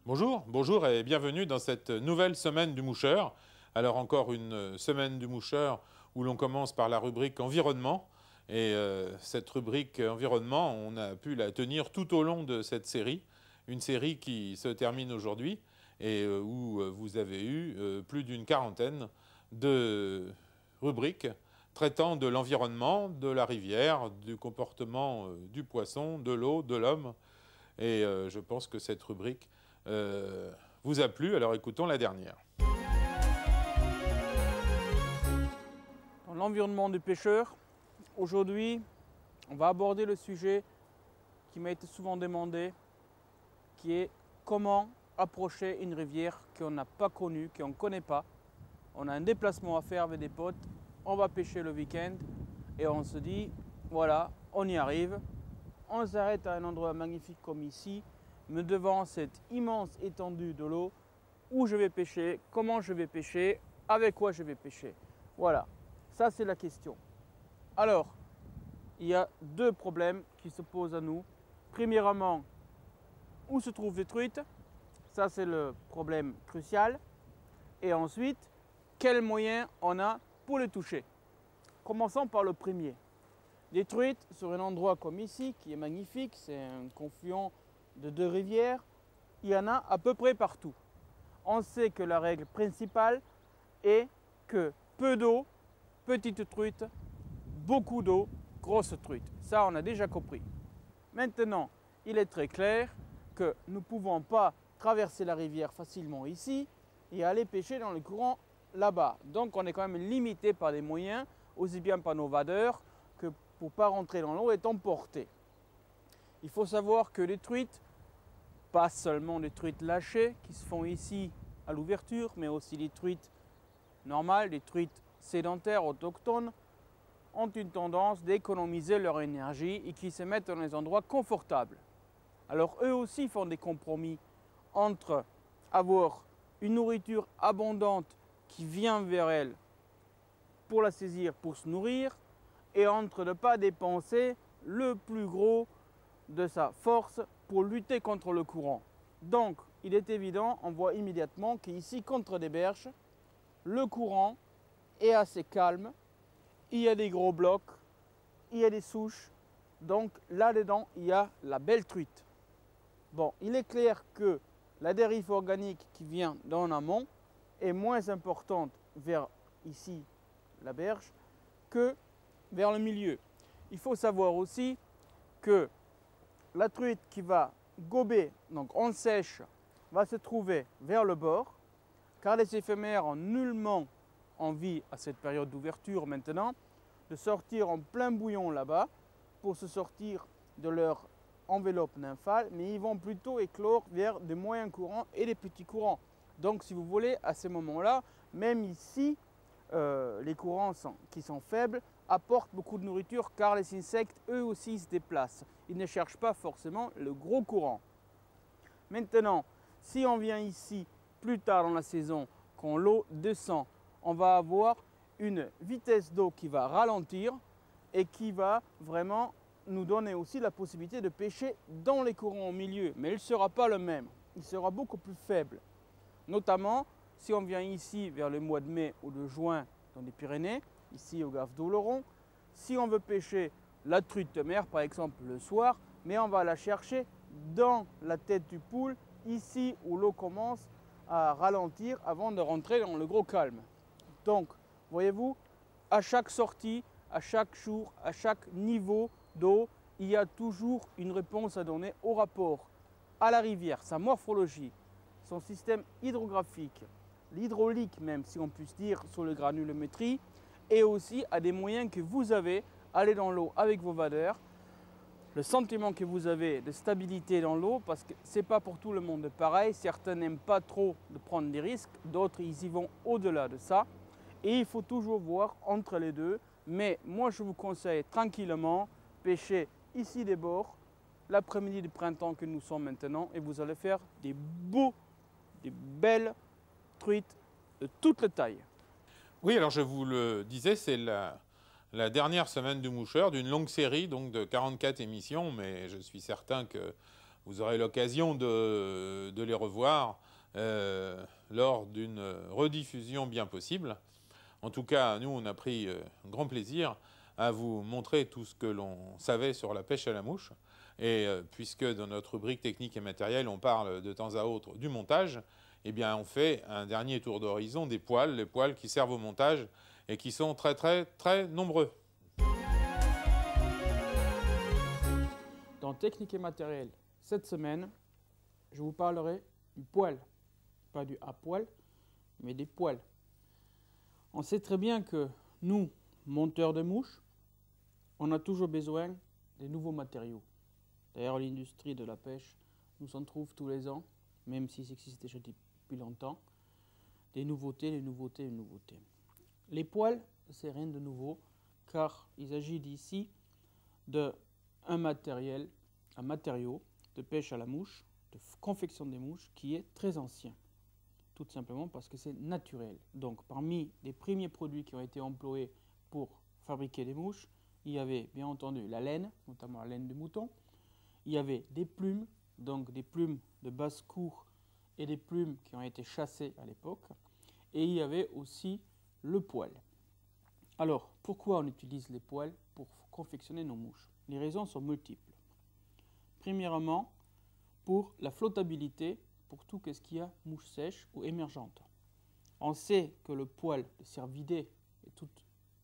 Bonjour, bonjour et bienvenue dans cette nouvelle semaine du moucheur. Alors encore une semaine du moucheur où l'on commence par la rubrique environnement. Et cette rubrique environnement, on a pu la tenir tout au long de cette série. Une série qui se termine aujourd'hui et où vous avez eu plus d'une quarantaine de rubriques traitant de l'environnement, de la rivière, du comportement du poisson, de l'eau, de l'homme. Et je pense que cette rubrique vous a plu, alors écoutons la dernière. Dans l'environnement du pêcheur, aujourd'hui, on va aborder le sujet qui m'a été souvent demandé, qui est comment approcher une rivière qu'on n'a pas connue, qu'on ne connaît pas. On a un déplacement à faire avec des potes, on va pêcher le week-end et on se dit, voilà, on y arrive. On s'arrête à un endroit magnifique comme ici, mais devant cette immense étendue de l'eau, où je vais pêcher, comment je vais pêcher, avec quoi je vais pêcher. Voilà, ça c'est la question. Alors, il y a deux problèmes qui se posent à nous. Premièrement, où se trouvent les truites? Ça c'est le problème crucial. Et ensuite, quels moyens on a pour les toucher? Commençons par le premier. Les truites sur un endroit comme ici, qui est magnifique, c'est un confluent de deux rivières, il y en a à peu près partout. On sait que la règle principale est que peu d'eau, petite truite, beaucoup d'eau, grosse truite. Ça, on a déjà compris. Maintenant, il est très clair que nous ne pouvons pas traverser la rivière facilement ici et aller pêcher dans le courant là-bas. Donc, on est quand même limité par des moyens, aussi bien par nos vadeurs que pour ne pas rentrer dans l'eau et emporter. Il faut savoir que les truites, pas seulement les truites lâchées qui se font ici à l'ouverture, mais aussi les truites normales, les truites sédentaires autochtones, ont une tendance d'économiser leur énergie et qui se mettent dans des endroits confortables. Alors eux aussi font des compromis entre avoir une nourriture abondante qui vient vers elles pour la saisir, pour se nourrir, et entre ne pas dépenser le plus gros de sa force pour lutter contre le courant. Donc, il est évident, on voit immédiatement qu'ici, contre des berges, le courant est assez calme. Il y a des gros blocs, il y a des souches. Donc, là-dedans, il y a la belle truite. Bon, il est clair que la dérive organique qui vient d'en amont est moins importante vers ici, la berge, que vers le milieu. Il faut savoir aussi que la truite qui va gober, donc en sèche, va se trouver vers le bord, car les éphémères ont nullement envie à cette période d'ouverture maintenant de sortir en plein bouillon là-bas pour se sortir de leur enveloppe nymphale, mais ils vont plutôt éclore vers des moyens courants et des petits courants. Donc si vous voulez, à ce moment-là, même ici, les courants qui sont faibles apportent beaucoup de nourriture car les insectes eux aussi se déplacent. Ils ne cherchent pas forcément le gros courant. Maintenant, si on vient ici plus tard dans la saison, quand l'eau descend, on va avoir une vitesse d'eau qui va ralentir et qui va vraiment nous donner aussi la possibilité de pêcher dans les courants au milieu. Mais il ne sera pas le même, il sera beaucoup plus faible. Notamment, si on vient ici vers le mois de mai ou de juin dans les Pyrénées, ici au Gave d'Oloron, si on veut pêcher la truite de mer par exemple le soir, mais on va la chercher dans la tête du poule, ici où l'eau commence à ralentir avant de rentrer dans le gros calme. Donc, voyez-vous, à chaque sortie, à chaque jour, à chaque niveau d'eau, il y a toujours une réponse à donner au rapport à la rivière, sa morphologie, son système hydrographique, l'hydraulique même si on puisse dire sur le granulométrie, et aussi à des moyens que vous avez, aller dans l'eau avec vos vadeurs, le sentiment que vous avez de stabilité dans l'eau, parce que ce n'est pas pour tout le monde pareil, certains n'aiment pas trop de prendre des risques, d'autres ils y vont au-delà de ça, et il faut toujours voir entre les deux, mais moi je vous conseille tranquillement, pêcher ici des bords, l'après-midi du printemps que nous sommes maintenant, et vous allez faire des belles truites de toutes les tailles. Oui, alors je vous le disais, c'est la dernière semaine du moucheur d'une longue série donc de 44 émissions, mais je suis certain que Vous aurez l'occasion de les revoir lors d'une rediffusion bien possible. En tout cas, nous, on a pris grand plaisir à vous montrer tout ce que l'on savait sur la pêche à la mouche. Et puisque dans notre rubrique technique et matériel, on parle de temps à autre du montage, eh bien, on fait un dernier tour d'horizon des poils, les poils qui servent au montage et qui sont très, très, très nombreux. Dans technique et matériel, cette semaine, je vous parlerai du poil. Pas du à poil, mais des poils. On sait très bien que nous, monteurs de mouches, on a toujours besoin de nouveaux matériaux. D'ailleurs, l'industrie de la pêche nous en trouve tous les ans, même si ça existe déjà depuis longtemps. Des nouveautés, des nouveautés, des nouveautés. Les poils, c'est rien de nouveau, car il s'agit ici d'un matériau de pêche à la mouche, de confection des mouches, qui est très ancien. Tout simplement parce que c'est naturel. Donc, parmi les premiers produits qui ont été employés pour fabriquer des mouches, il y avait bien entendu la laine, notamment la laine de mouton. Il y avait des plumes, donc des plumes de basse-cour et des plumes qui ont été chassées à l'époque. Et il y avait aussi le poil. Alors, pourquoi on utilise les poils pour confectionner nos mouches? Les raisons sont multiples. Premièrement, pour la flottabilité, pour tout ce qui a mouche sèche ou émergente. On sait que le poil de cervidés, et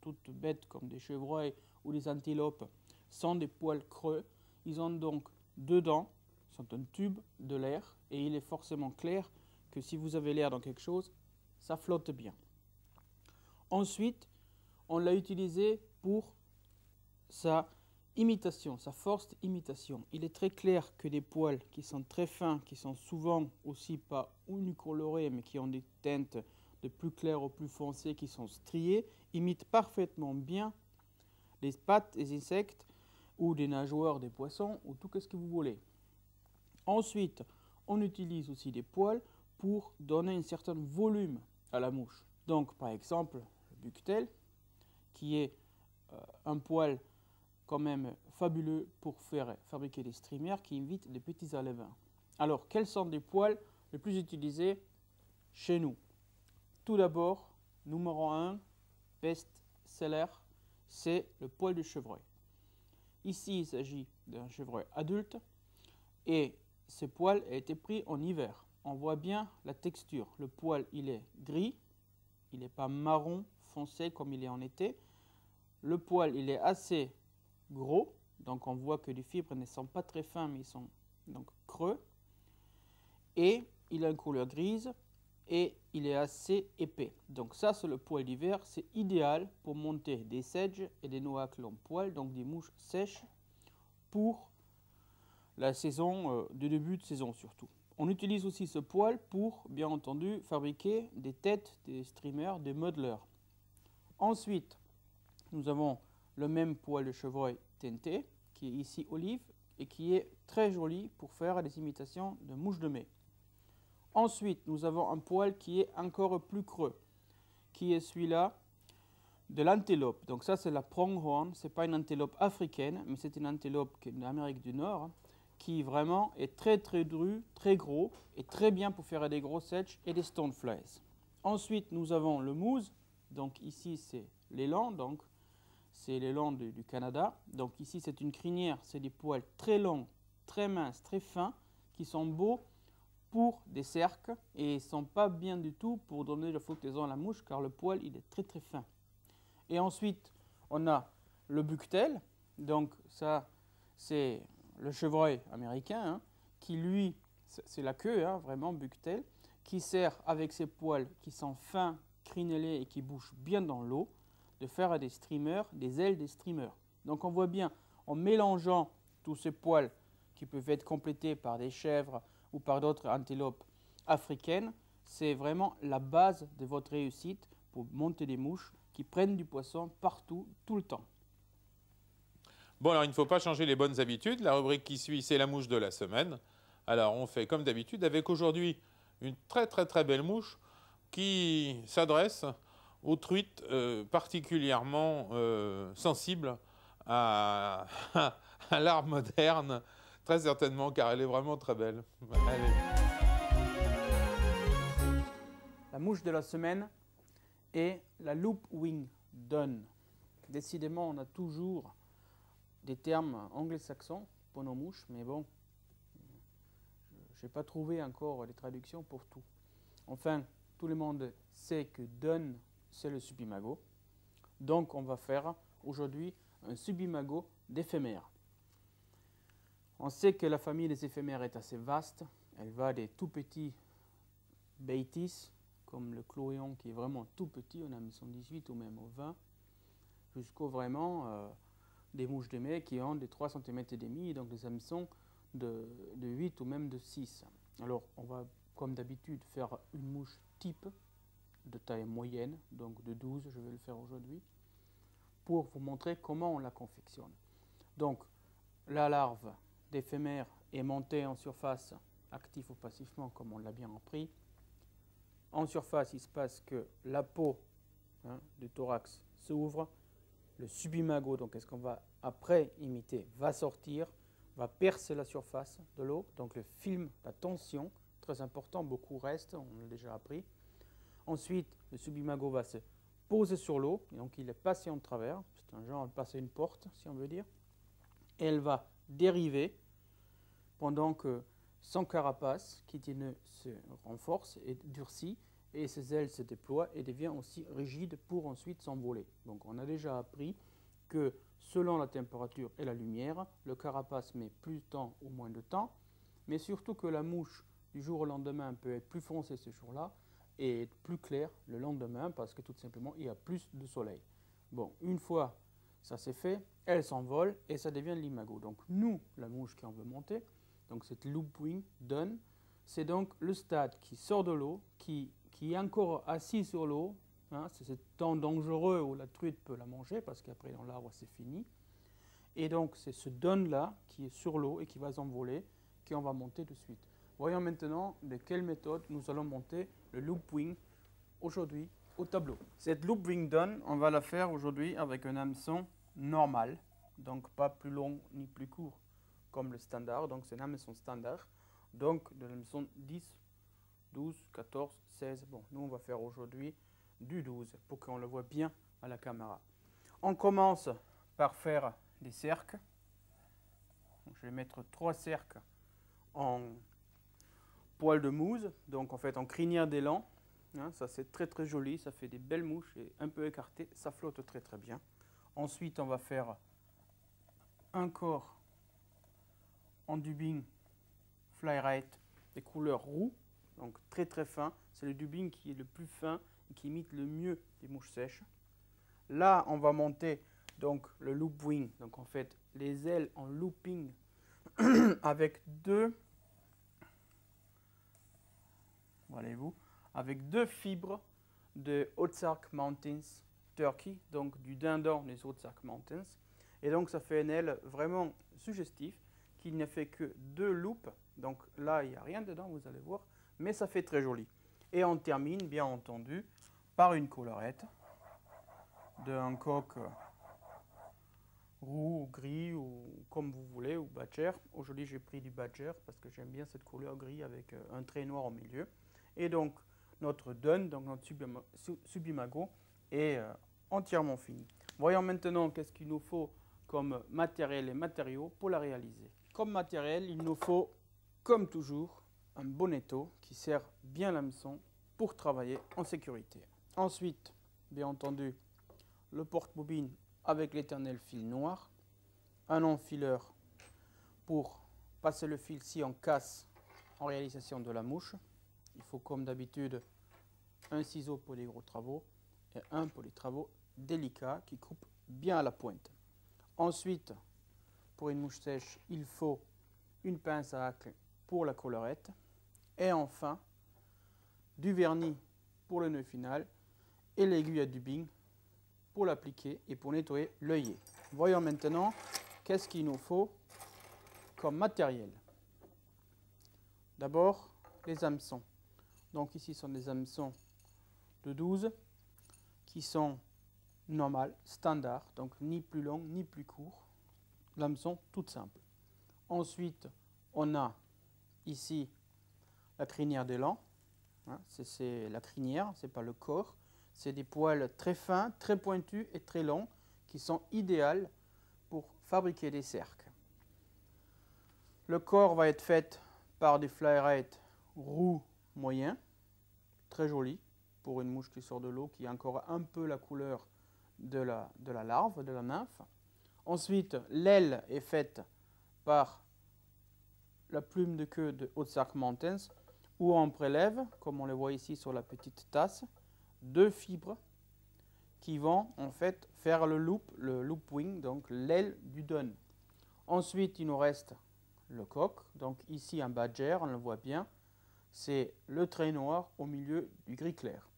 toutes bêtes comme des chevreuils ou des antilopes, sont des poils creux. Ils ont donc deux dents, sont un tube de l'air, et il est forcément clair que si vous avez l'air dans quelque chose, ça flotte bien. Ensuite, on l'a utilisé pour sa imitation, sa force d'imitation. Il est très clair que des poils qui sont très fins, qui sont souvent aussi pas unicolorés, mais qui ont des teintes de plus claires au plus foncées, qui sont striées, imitent parfaitement bien les pattes des insectes ou des nageoires des poissons ou tout ce que vous voulez. Ensuite, on utilise aussi des poils pour donner un certain volume à la mouche. Donc, par exemple, le bucktail, qui est un poil quand même fabuleux pour fabriquer des streamers qui invitent des petits alevins. Alors, quels sont les poils les plus utilisés chez nous? Tout d'abord, numéro 1, best-seller, c'est le poil de chevreuil. Ici, il s'agit d'un chevreuil adulte et ce poil a été pris en hiver. On voit bien la texture. Le poil, il est gris, il n'est pas marron foncé comme il est en été. Le poil, il est assez gros, donc on voit que les fibres ne sont pas très fins, mais ils sont donc creux. Et il a une couleur grise et il est assez épais. Donc ça, c'est le poil d'hiver. C'est idéal pour monter des sedges et des noacles en poil, donc des mouches sèches, pour la saison, de début de saison surtout. On utilise aussi ce poil pour, bien entendu, fabriquer des têtes, des streamers, des modelers. Ensuite, nous avons le même poil de chevreuil teinté, qui est ici olive, et qui est très joli pour faire des imitations de mouches de mai. Ensuite, nous avons un poil qui est encore plus creux, qui est celui-là de l'antilope. Donc ça, c'est la pronghorn. Ce n'est pas une antilope africaine, mais c'est une antilope d'Amérique du Nord, qui vraiment est très très dru, très gros, et très bien pour faire des gros sedges et des stoneflies. Ensuite, nous avons le moose. Donc ici, c'est l'élan, donc c'est l'élan du Canada. Donc ici, c'est une crinière, c'est des poils très longs, très minces, très fins, qui sont beaux pour des cercles et ne sont pas bien du tout pour donner la flottaison à la mouche, car le poil, il est très très fin. Et ensuite, on a le bucktail. Donc ça, c'est le chevreuil américain, qui lui, c'est la queue, vraiment bucktail, qui sert avec ses poils qui sont fins, crinellés et qui bougent bien dans l'eau, de faire des streamers, des ailes des streamers. Donc on voit bien, en mélangeant tous ces poils qui peuvent être complétés par des chèvres ou par d'autres antilopes africaines, c'est vraiment la base de votre réussite pour monter des mouches qui prennent du poisson partout, tout le temps. Bon, alors il ne faut pas changer les bonnes habitudes. La rubrique qui suit, c'est la mouche de la semaine. Alors on fait comme d'habitude avec aujourd'hui une très très très belle mouche qui s'adresse aux truites particulièrement sensibles à l'art moderne Très certainement, car elle est vraiment très belle. Allez. La mouche de la semaine est la Loopwing Dun. Décidément, on a toujours des termes anglo-saxons pour nos mouches, mais bon, je n'ai pas trouvé encore les traductions pour tout. Enfin, tout le monde sait que Dun, c'est le subimago. Donc, on va faire aujourd'hui un subimago d'éphémères. On sait que la famille des éphémères est assez vaste. Elle va des tout petits Baetis, comme le chloéon qui est vraiment tout petit, on a 118 ou même au 20, jusqu'au vraiment des mouches de mai qui ont des 3 cm et demi, donc des hameçons de 8 ou même de 6. Alors, on va, comme d'habitude, faire une mouche type de taille moyenne, donc de 12, je vais le faire aujourd'hui, pour vous montrer comment on la confectionne. Donc, la larve d'éphémère est montée en surface, actif ou passivement, comme on l'a bien appris. En surface, il se passe que la peau du thorax s'ouvre, le subimago, donc est-ce qu'on va après imiter, va sortir, va percer la surface de l'eau, donc le film, la tension, très important, beaucoup reste, on l'a déjà appris. Ensuite, le subimago va se poser sur l'eau, donc il est passé en travers, c'est un genre de passer une porte, si on veut dire, et elle va dériver pendant que son carapace kittineux se renforce et durcit, et ses ailes se déploient et devient aussi rigide pour ensuite s'envoler. Donc on a déjà appris que selon la température et la lumière, le carapace met plus de temps ou moins de temps, mais surtout que la mouche du jour au lendemain peut être plus foncée ce jour-là et être plus claire le lendemain parce que tout simplement il y a plus de soleil. Bon, une fois ça c'est fait, elle s'envole et ça devient l'imago. Donc nous, la mouche qui en veut monter, donc cette loopwing dun, c'est donc le stade qui sort de l'eau, qui est encore assis sur l'eau. C'est ce temps dangereux où la truite peut la manger parce qu'après dans l'arbre c'est fini. Et donc c'est ce dun-là qui est sur l'eau et qui va s'envoler, qu'on va monter de suite. Voyons maintenant de quelle méthode nous allons monter le loopwing aujourd'hui au tableau. Cette loopwing dun, on va la faire aujourd'hui avec un hameçon normal, donc pas plus long ni plus court comme le standard, donc c'est un hameçon standard, donc de l'hameçon 10, 12, 14, 16, bon, nous on va faire aujourd'hui du 12 pour qu'on le voit bien à la caméra. On commence par faire des cercles. Donc, je vais mettre 3 cercles en poil de mousse, donc en fait en crinière d'élan. Ça c'est très très joli, ça fait des belles mouches et un peu écartées, ça flotte très très bien. Ensuite on va faire un corps en dubbing fly rate des couleurs roux, donc très très fin. C'est le dubbing qui est le plus fin et qui imite le mieux les mouches sèches. Là, on va monter donc le loop wing, donc en fait les ailes en looping avec avec deux fibres de Ozark Mountains Turkey, donc du dindon des Ozark Mountains. Et donc ça fait une aile vraiment suggestive qui ne fait que 2 loops. Donc là, il n'y a rien dedans, vous allez voir, mais ça fait très joli. Et on termine, bien entendu, par une collerette d'un coq roux ou gris, ou comme vous voulez, ou badger. Aujourd'hui, j'ai pris du badger parce que j'aime bien cette couleur gris avec un trait noir au milieu. Et donc, notre dun, donc notre subimago, est entièrement fini. Voyons maintenant qu'est-ce qu'il nous faut comme matériel et matériaux pour la réaliser. Comme matériel, il nous faut, comme toujours, un bonetto qui sert bien l'hameçon pour travailler en sécurité. Ensuite, bien entendu, le porte-bobine avec l'éternel fil noir, un enfileur pour passer le fil si on casse en réalisation de la mouche. Il faut comme d'habitude un ciseau pour les gros travaux et un pour les travaux délicats qui coupent bien à la pointe. Ensuite, pour une mouche sèche, il faut une pince à hacle pour la collerette. Et enfin, du vernis pour le nœud final et l'aiguille à dubbing pour l'appliquer et pour nettoyer l'œillet. Voyons maintenant qu'est-ce qu'il nous faut comme matériel. D'abord, les hameçons. Donc ici, ce sont des hameçons de 12 qui sont normales, standards, donc ni plus long ni plus court. L'hameçon tout simple. Ensuite, on a ici la crinière d'élan. Hein, c'est la crinière, ce n'est pas le corps. C'est des poils très fins, très pointus et très longs qui sont idéaux pour fabriquer des cercles. Le corps va être fait par des fly-rates roux moyens, très joli pour une mouche qui sort de l'eau, qui a encore un peu la couleur de la larve, de la nymphe. Ensuite, l'aile est faite par la plume de queue de Ozark Mountains, où on prélève, comme on le voit ici sur la petite tasse, 2 fibres qui vont en fait faire le loop wing, donc l'aile du dun. Ensuite, il nous reste le coq, donc ici un badger, on le voit bien, c'est le trait noir au milieu du gris clair.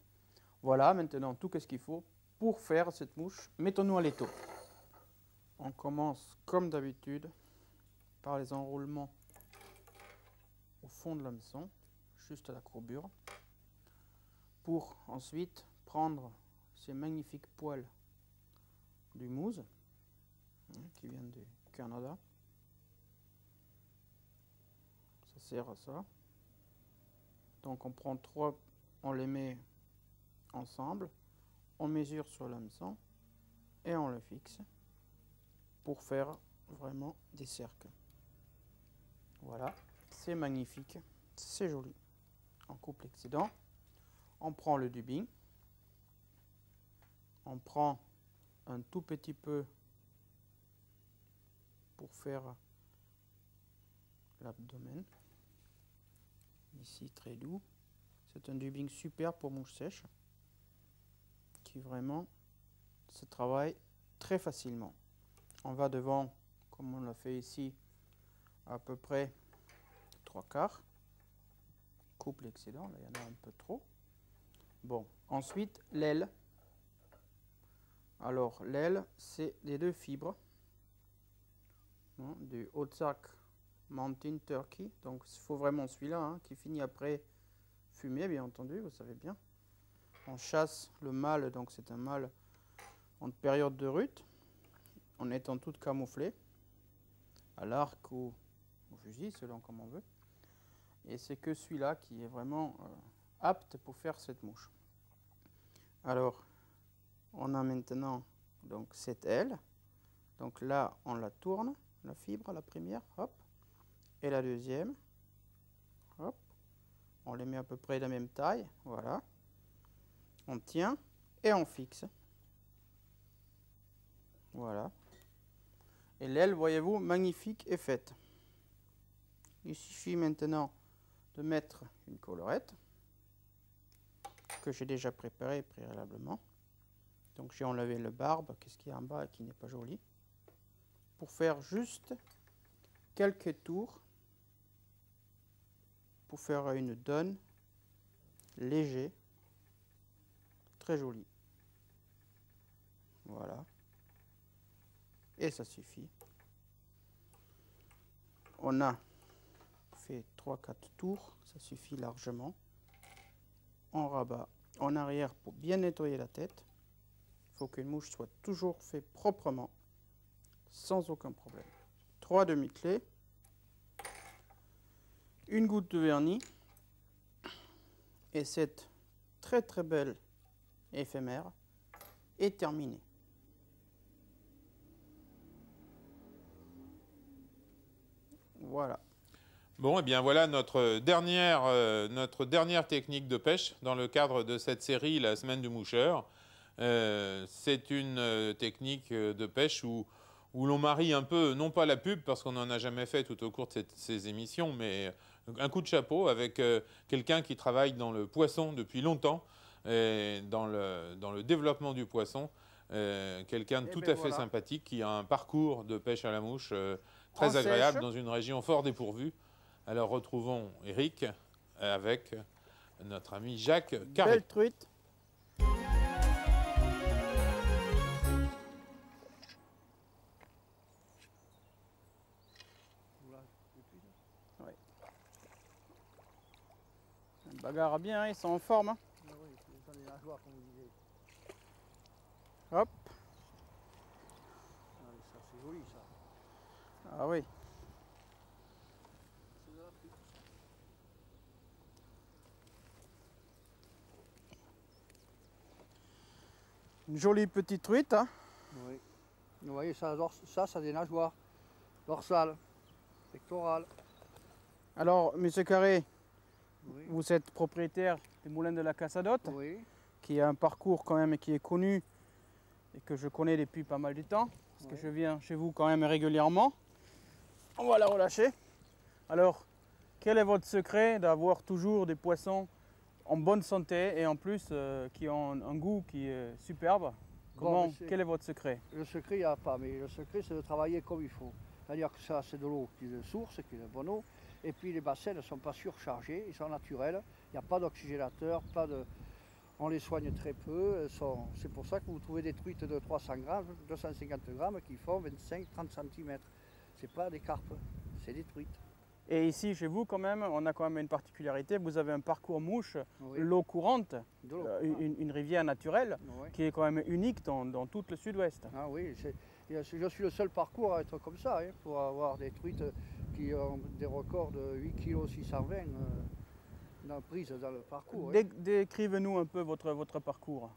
Voilà maintenant tout ce qu'il faut pour faire cette mouche. Mettons-nous à l'étau. On commence comme d'habitude par les enroulements au fond de l'hameçon, juste à la courbure, pour ensuite prendre ces magnifiques poils du moose qui viennent du Canada. Ça sert à ça. Donc on prend 3, on les met ensemble, on mesure sur l'hameçon et on le fixe pour faire vraiment des cercles. Voilà, c'est magnifique, c'est joli. On coupe l'excédent, on prend le dubbing, on prend un tout petit peu pour faire l'abdomen. Ici très doux. C'est un dubbing super pour mouche sèche qui vraiment se travaille très facilement. On va devant, comme on l'a fait ici, à peu près 3/4. Coupe l'excédent, là il y en a un peu trop. Bon, ensuite l'aile. Alors l'aile, c'est les 2 fibres du Ozark Mountain Turkey. Donc il faut vraiment celui-là qui finit après fumier, bien entendu, vous savez bien. On chasse le mâle, donc c'est un mâle en période de rut, en étant tout camouflé, à l'arc ou au fusil, selon comme on veut. Et c'est que celui-là qui est vraiment apte pour faire cette mouche. Alors, on a maintenant donc cette aile. Donc là, on la tourne, la fibre, la première, hop, et la deuxième, hop. On les met à peu près de la même taille, voilà. On tient et on fixe. Voilà. Et l'aile, voyez-vous, magnifique est faite. Il suffit maintenant de mettre une collerette que j'ai déjà préparée préalablement. Donc j'ai enlevé le barbe, qu'est-ce qu'il y a en bas et qui n'est pas joli, pour faire juste quelques tours pour faire une donne léger, très joli. Voilà. Et ça suffit. On a fait 3-4 tours, ça suffit largement. On rabat en arrière pour bien nettoyer la tête. Il faut qu'une mouche soit toujours faite proprement, sans aucun problème. 3 demi-clés, une goutte de vernis et cette très très belle éphémère est terminée. Voilà. Bon, et bien voilà notre dernière technique de pêche dans le cadre de cette série La Semaine du Moucheur. C'est une technique de pêche où l'on marie un peu, non pas la pub, parce qu'on n'en a jamais fait tout au cours de ces émissions, mais un coup de chapeau avec quelqu'un qui travaille dans le poisson depuis longtemps, et dans le développement du poisson. Quelqu'un de tout à fait sympathique qui a un parcours de pêche à la mouche très agréable dans une région fort dépourvue. Alors retrouvons Eric avec notre ami Jacques Carré. Belle truite. Ouais. On bagarre bien, ils sont en forme. Hein. Hop. Ça c'est joli ça. Ah oui. Une jolie petite truite, hein. Oui. Vous voyez, ça, c'est des nageoires dorsales, pectorales. Alors, Monsieur Carré, Oui. vous êtes propriétaire du moulin de la Cassadotte, Oui. qui a un parcours quand même qui est connu et que je connais depuis pas mal de temps, parce que Oui. je viens chez vous quand même régulièrement. On va la relâcher. Alors, quel est votre secret d'avoir toujours des poissons en bonne santé et en plus qui ont un goût qui est superbe? Bon, Quel est votre secret? le secret, il n'y a pas, mais le secret, c'est de travailler comme il faut. C'est-à-dire que ça, c'est de l'eau qui est de source, qui est de bonne eau. Et puis les bassins ne sont pas surchargés, ils sont naturels. Il n'y a pas d'oxygénateur, on les soigne très peu. C'est pour ça que vous trouvez des truites de 300 grammes, 250 grammes qui font 25-30 cm. Ce n'est pas des carpes, c'est des truites. Et ici, chez vous, quand même, on a quand même une particularité. Vous avez un parcours mouche, Oui. l'eau courante, De l'eau. une rivière naturelle, Oui. qui est quand même unique dans tout le sud-ouest. Ah oui, je suis le seul parcours à être comme ça, hein, pour avoir des truites qui ont des records de 8 kg 620 prises dans le parcours. Hein. Décrivez-nous un peu votre parcours.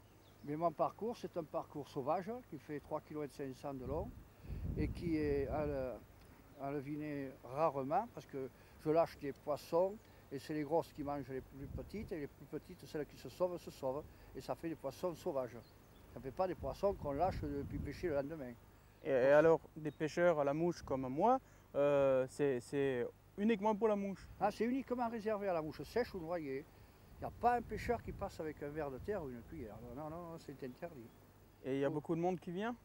Mais mon parcours, c'est un parcours sauvage qui fait 3,5 kg de long et qui est à leviner rarement parce que je lâche des poissons et c'est les grosses qui mangent les plus petites et les plus petites, celles qui se sauvent et ça fait des poissons sauvages. Ça ne fait pas des poissons qu'on lâche puis pêcher le lendemain. Et alors, des pêcheurs à la mouche comme moi, c'est uniquement pour la mouche. Ah, c'est uniquement réservé à la mouche sèche ou noyée. Il n'y a pas un pêcheur qui passe avec un verre de terre ou une cuillère. Non, non, c'est interdit. Et il y a beaucoup de monde qui vient?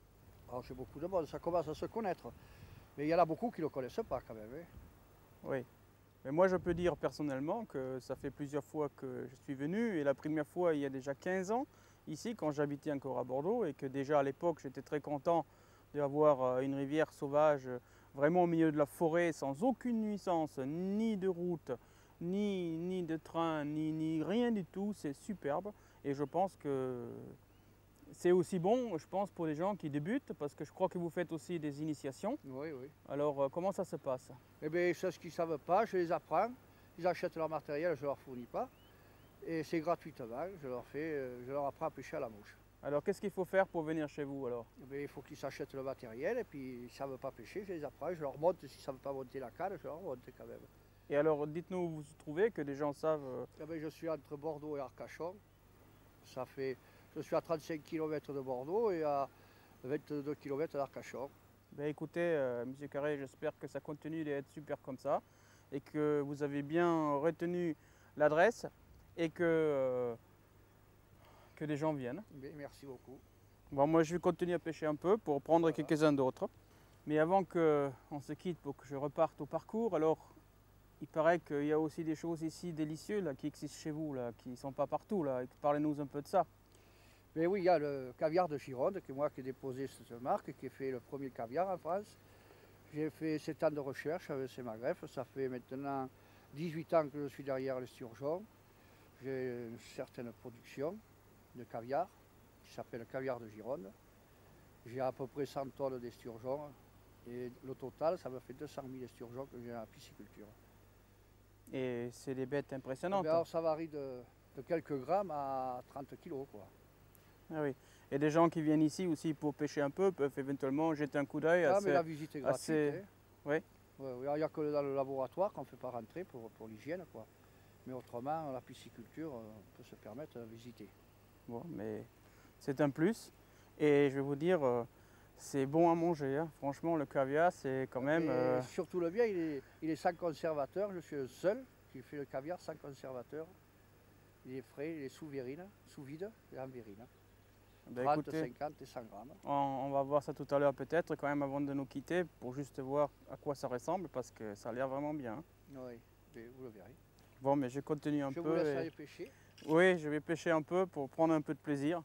Alors c'est beaucoup de monde, ça commence à se connaître. Mais il y en a beaucoup qui ne le connaissent pas quand même. Hein. Oui. Mais moi, je peux dire personnellement que ça fait plusieurs fois que je suis venu. Et la première fois, il y a déjà 15 ans, ici, quand j'habitais encore à Bordeaux. Et que déjà à l'époque, j'étais très content d'avoir une rivière sauvage vraiment au milieu de la forêt, sans aucune nuisance, ni de route, ni de train, ni rien du tout. C'est superbe. Et je pense que c'est aussi bon, je pense, pour les gens qui débutent, parce que je crois que vous faites aussi des initiations. Oui, oui. Alors, comment ça se passe? Eh bien, ceux qui ne savent pas, je les apprends. Ils achètent leur matériel, je ne leur fournis pas. Et c'est gratuitement, je leur apprends à pêcher à la mouche. Alors, qu'est-ce qu'il faut faire pour venir chez vous alors? Eh bien, il faut qu'ils s'achètent le matériel et puis s'ils ne savent pas pêcher, je les apprends. Je leur monte, s'ils ne savent pas monter la canne, je leur monte quand même. Et alors, dites-nous où vous vous trouvez, que des gens savent. Eh bien, je suis entre Bordeaux et Arcachon. Je suis à 35 km de Bordeaux et à 22 km d'Arcachon. Ben écoutez, Monsieur Carré, j'espère que ça continue d'être super comme ça et que vous avez bien retenu l'adresse et que les gens viennent. Bien, merci beaucoup. Bon, moi, je vais continuer à pêcher un peu pour prendre quelques-uns d'autres. Mais avant qu'on se quitte pour que je reparte au parcours, alors il paraît qu'il y a aussi des choses ici délicieuses là, qui existent chez vous, là, qui ne sont pas partout. Parlez-nous un peu de ça. Mais oui, il y a le caviar de Gironde, qui moi qui ai déposé cette marque, qui a fait le premier caviar en France. J'ai fait 7 ans de recherche avec Sémagreffe. Ça fait maintenant 18 ans que je suis derrière l'esturgeon. J'ai une certaine production de caviar, qui s'appelle le caviar de Gironde. J'ai à peu près 100 tonnes d'esturgeon. Et le total, ça me fait 200 000 esturgeons que j'ai en pisciculture. Et c'est des bêtes impressionnantes. Alors ça varie de quelques grammes à 30 kilos, quoi. Ah oui. Et des gens qui viennent ici aussi pour pêcher un peu peuvent éventuellement jeter un coup d'œil. Ah, mais la visite est gratuite. Hein. Oui. Il n'y a que dans le laboratoire qu'on ne fait pas rentrer pour l'hygiène, quoi. Mais autrement, la pisciculture, on peut se permettre de visiter. Bon, mais c'est un plus. Et je vais vous dire, c'est bon à manger. Hein. Franchement, le caviar, c'est quand même... Surtout le bien, il est sans conservateur. Je suis le seul qui fait le caviar sans conservateur. Il est frais, il est sous verrine, sous vide et en verrine. Ben 30, écoutez, 50 et 100 grammes. on va voir ça tout à l'heure peut-être, quand même avant de nous quitter, pour juste voir à quoi ça ressemble, parce que ça a l'air vraiment bien. Oui, vous le verrez. Bon, mais je continue un peu. Je vous laisse aller pêcher. Oui, je vais pêcher un peu pour prendre un peu de plaisir.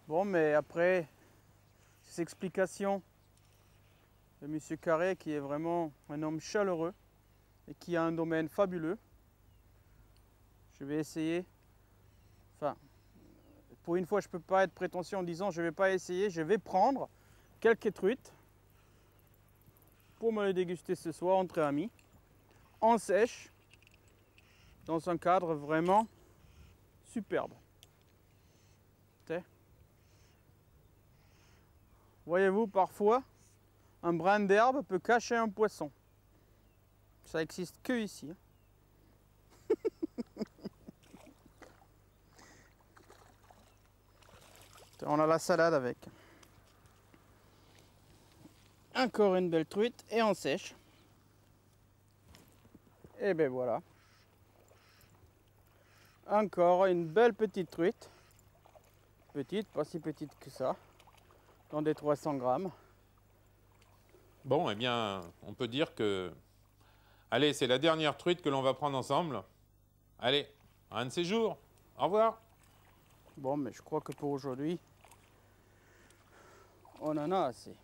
Bon, mais après ces explications de M. Carré, qui est vraiment un homme chaleureux et qui a un domaine fabuleux, je vais essayer, enfin, pour une fois, je ne peux pas être prétentieux en disant je ne vais pas essayer, je vais prendre quelques truites pour me les déguster ce soir entre amis, en sèche, dans un cadre vraiment superbe. Voyez-vous, parfois, un brin d'herbe peut cacher un poisson. Ça existe que ici. On a la salade avec. Encore une belle truite et on sèche. Et ben voilà. Encore une belle petite truite. Petite, pas si petite que ça. Dans des 300 grammes. Bon, eh bien, on peut dire que... Allez, c'est la dernière truite que l'on va prendre ensemble. Allez, un de ces jours. Au revoir. Bon, mais je crois que pour aujourd'hui, on en a assez.